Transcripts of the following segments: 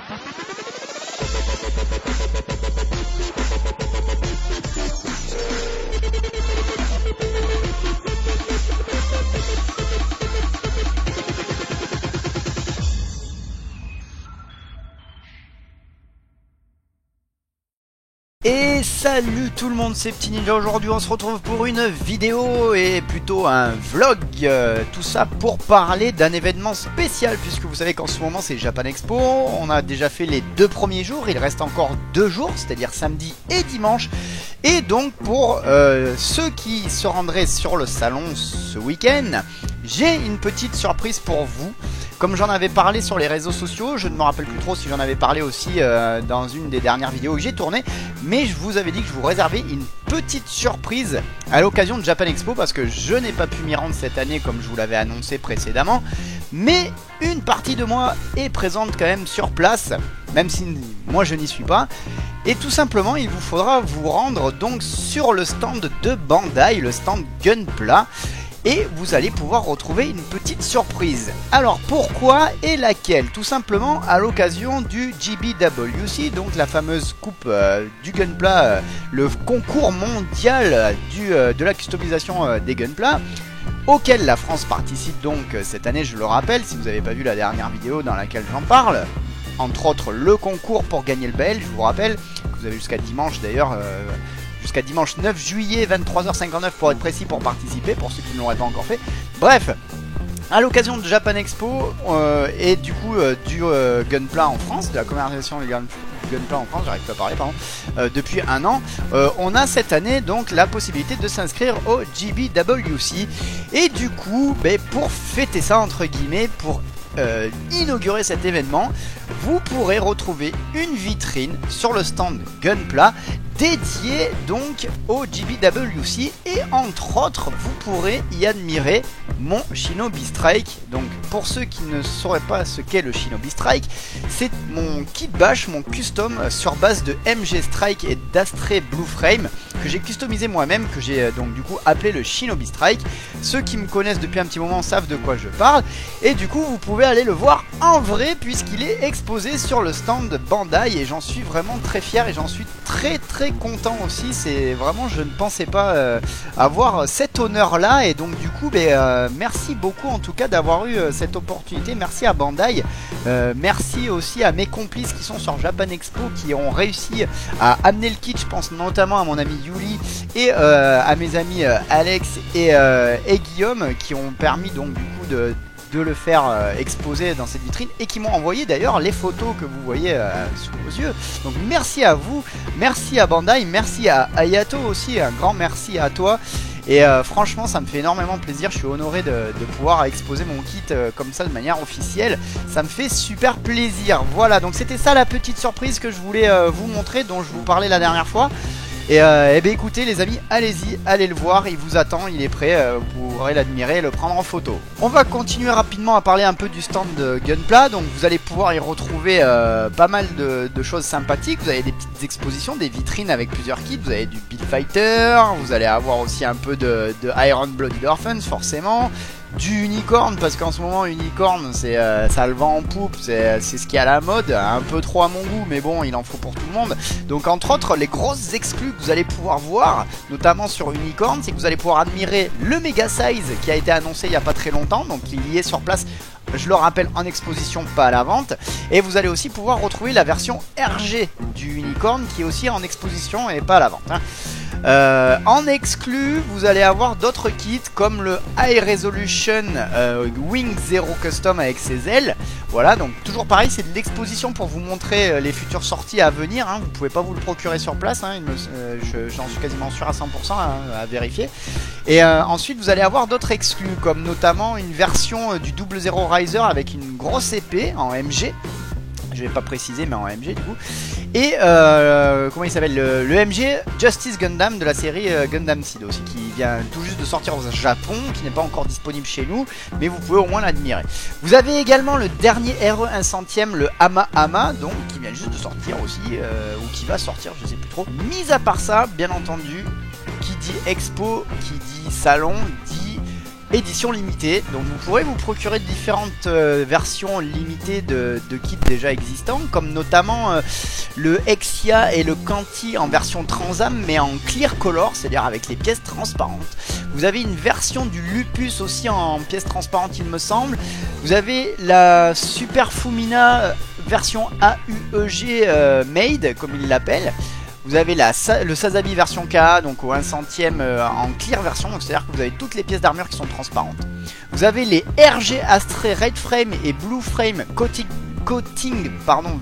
Et salut tout le monde, c'est Petit Ninja. Aujourd'hui on se retrouve pour une vidéo et plutôt un vlog, tout ça pour parler d'un événement spécial, puisque vous savez qu'en ce moment c'est Japan Expo. On a déjà fait les 2 premiers jours, il reste encore 2 jours, c'est-à-dire samedi et dimanche. Et donc pour ceux qui se rendraient sur le salon ce week-end, j'ai une petite surprise pour vous. Comme j'en avais parlé sur les réseaux sociaux, je ne me rappelle plus trop si j'en avais parlé aussi dans une des dernières vidéos que j'ai tournées, mais je vous avais dit que je vous réservais une petite surprise à l'occasion de Japan Expo, parce que je n'ai pas pu m'y rendre cette année comme je vous l'avais annoncé précédemment, mais une partie de moi est présente quand même sur place, même si moi je n'y suis pas. Et tout simplement il vous faudra vous rendre donc sur le stand de Bandai, le stand Gunpla. Et vous allez pouvoir retrouver une petite surprise. Alors pourquoi et laquelle? Tout simplement à l'occasion du GBWC, donc la fameuse coupe du Gunpla, le concours mondial de la customisation des Gunpla, auquel la France participe donc cette année, je le rappelle, si vous n'avez pas vu la dernière vidéo dans laquelle j'en parle. Entre autres le concours pour gagner le BL, je vous rappelle, que vous avez jusqu'à dimanche d'ailleurs, jusqu'à dimanche 9 juillet 23h59 pour être précis, pour participer, pour ceux qui ne l'auraient pas encore fait. Bref, à l'occasion de Japan Expo et du coup du Gunpla en France, de la commercialisation du Gunpla en France, j'arrive pas à parler, pardon, depuis un an, on a cette année donc la possibilité de s'inscrire au GBWC. Et du coup, pour fêter ça entre guillemets, pour inaugurer cet événement, vous pourrez retrouver une vitrine sur le stand Gunpla dédié donc au GBWC, et entre autres vous pourrez y admirer mon Shinobi Strike. Donc pour ceux qui ne sauraient pas ce qu'est le Shinobi Strike, c'est mon kit bash, mon custom sur base de MG Strike et d'Astray Blue Frame, que j'ai customisé moi-même, que j'ai donc du coup appelé le Shinobi Strike. Ceux qui me connaissent depuis un petit moment savent de quoi je parle, et du coup vous pouvez aller le voir en vrai puisqu'il est exposé sur le stand Bandai, et j'en suis vraiment très fier et j'en suis très content aussi. C'est vraiment, je ne pensais pas avoir cet honneur là, et donc du coup merci beaucoup en tout cas d'avoir eu cette opportunité. Merci à Bandai, merci aussi à mes complices qui sont sur Japan Expo, qui ont réussi à amener le kit. Je pense notamment à mon ami Yuli et à mes amis Alex et Guillaume, qui ont permis donc du coup de le faire exposer dans cette vitrine, et qui m'ont envoyé d'ailleurs les photos que vous voyez sous vos yeux. Donc merci à vous, merci à Bandai, merci à Ayato aussi, un grand merci à toi. Et franchement ça me fait énormément plaisir, je suis honoré de pouvoir exposer mon kit comme ça de manière officielle, ça me fait super plaisir. Voilà, donc c'était ça la petite surprise que je voulais vous montrer, dont je vous parlais la dernière fois. Et écoutez les amis, allez-y, allez le voir, il vous attend, il est prêt, vous pourrez l'admirer et le prendre en photo. On va continuer rapidement à parler un peu du stand de Gunpla. Donc vous allez pouvoir y retrouver pas mal de choses sympathiques. Vous avez des petites expositions, des vitrines avec plusieurs kits, vous avez du Beat Fighter, vous allez avoir aussi un peu de Iron Blooded Orphans forcément, du Unicorn, parce qu'en ce moment Unicorn ça le vend en poupe, c'est ce qui est à la mode, un peu trop à mon goût, mais bon, il en faut pour tout le monde. Donc entre autres, les grosses exclus que vous allez pouvoir voir, notamment sur Unicorn, c'est que vous allez pouvoir admirer le Mega Size qui a été annoncé il n'y a pas très longtemps, donc il y est sur place, je le rappelle, en exposition, pas à la vente. Et vous allez aussi pouvoir retrouver la version RG du Unicorn, qui est aussi en exposition et pas à la vente, hein. En exclu, vous allez avoir d'autres kits comme le High Resolution Wing Zero Custom avec ses ailes. Voilà, donc toujours pareil, c'est de l'exposition pour vous montrer les futures sorties à venir, hein. Vous pouvez pas vous le procurer sur place, hein. J'en suis quasiment sûr à 100%, hein, à vérifier. Et ensuite vous allez avoir d'autres exclus, comme notamment une version du Double Zero Riser avec une grosse épée en MG. Je vais pas préciser, mais en MG du coup. Et comment il s'appelle, le MG Justice Gundam de la série Gundam Seed aussi, qui vient tout juste de sortir au Japon, qui n'est pas encore disponible chez nous, mais vous pouvez au moins l'admirer. Vous avez également le dernier RE 1/100e, le Hama Hama, donc qui vient juste de sortir aussi, ou qui va sortir, je sais plus trop. Mis à part ça, bien entendu, qui dit expo, qui dit salon, dit édition limitée. Donc vous pourrez vous procurer différentes versions limitées de kits déjà existants, comme notamment le Exia et le Canti en version Transam, mais en clear color, c'est-à-dire avec les pièces transparentes. Vous avez une version du Lupus aussi en pièces transparentes, il me semble. Vous avez la Super Fumina version AUEG Made, comme il l'appelle. Vous avez le Sazabi version KA, donc au 1 centième en clear version, donc c'est-à-dire que vous avez toutes les pièces d'armure qui sont transparentes. Vous avez les RG Astray Red Frame et Blue Frame Coating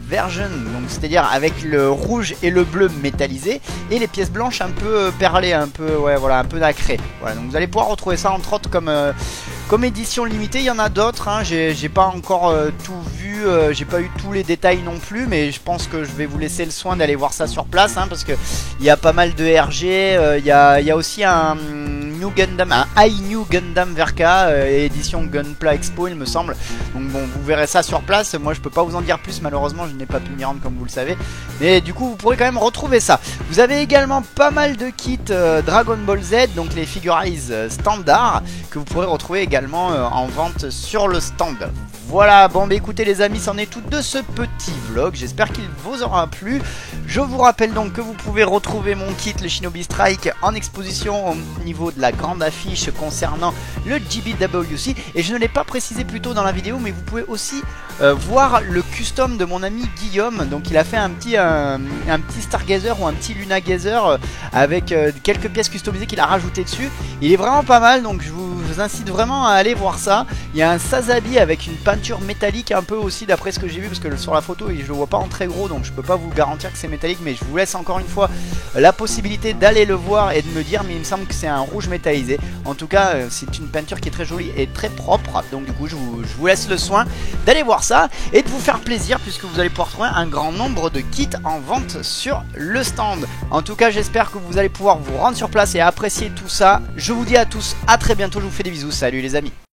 version, donc c'est-à-dire avec le rouge et le bleu métallisé, et les pièces blanches un peu perlées, un peu un peu nacrées. Voilà, donc vous allez pouvoir retrouver ça entre autres comme édition limitée. Il y en a d'autres, hein. J'ai pas encore tout vu, j'ai pas eu tous les détails non plus, mais je pense que je vais vous laisser le soin d'aller voir ça sur place, hein, parce que il y a pas mal de RG, il y a aussi un New Gundam, un High New Gundam Verka, édition Gunpla Expo il me semble. Donc bon, vous verrez ça sur place. Moi je peux pas vous en dire plus, malheureusement je n'ai pas pu m'y rendre comme vous le savez, mais du coup vous pourrez quand même retrouver ça. Vous avez également pas mal de kits Dragon Ball Z, donc les Figurize standard, que vous pourrez retrouver également en vente sur le stand. Voilà, bon bah écoutez les amis, c'en est tout de ce petit vlog, j'espère qu'il vous aura plu. Je vous rappelle donc que vous pouvez retrouver mon kit, le Shinobi Strike, en exposition au niveau de la grande affiche concernant le GBWC. Et je ne l'ai pas précisé plus tôt dans la vidéo, mais vous pouvez aussi voir le custom de mon ami Guillaume. Donc il a fait un petit Stargazer ou un petit Luna Gazer avec quelques pièces customisées qu'il a rajoutées dessus. Il est vraiment pas mal, donc je vous incite vraiment à aller voir ça. Il y a un Sazabi avec une peinture métallique un peu aussi, d'après ce que j'ai vu, parce que sur la photo je le vois pas en très gros, donc je peux pas vous garantir que c'est métallique, mais je vous laisse encore une fois la possibilité d'aller le voir et de me dire, mais il me semble que c'est un rouge métallisé. En tout cas c'est une peinture qui est très jolie et très propre, donc du coup je vous laisse le soin d'aller voir ça et de vous faire plaisir, puisque vous allez pouvoir trouver un grand nombre de kits en vente sur le stand. En tout cas j'espère que vous allez pouvoir vous rendre sur place et apprécier tout ça. Je vous dis à tous à très bientôt, je vous fais des bisous, salut les amis.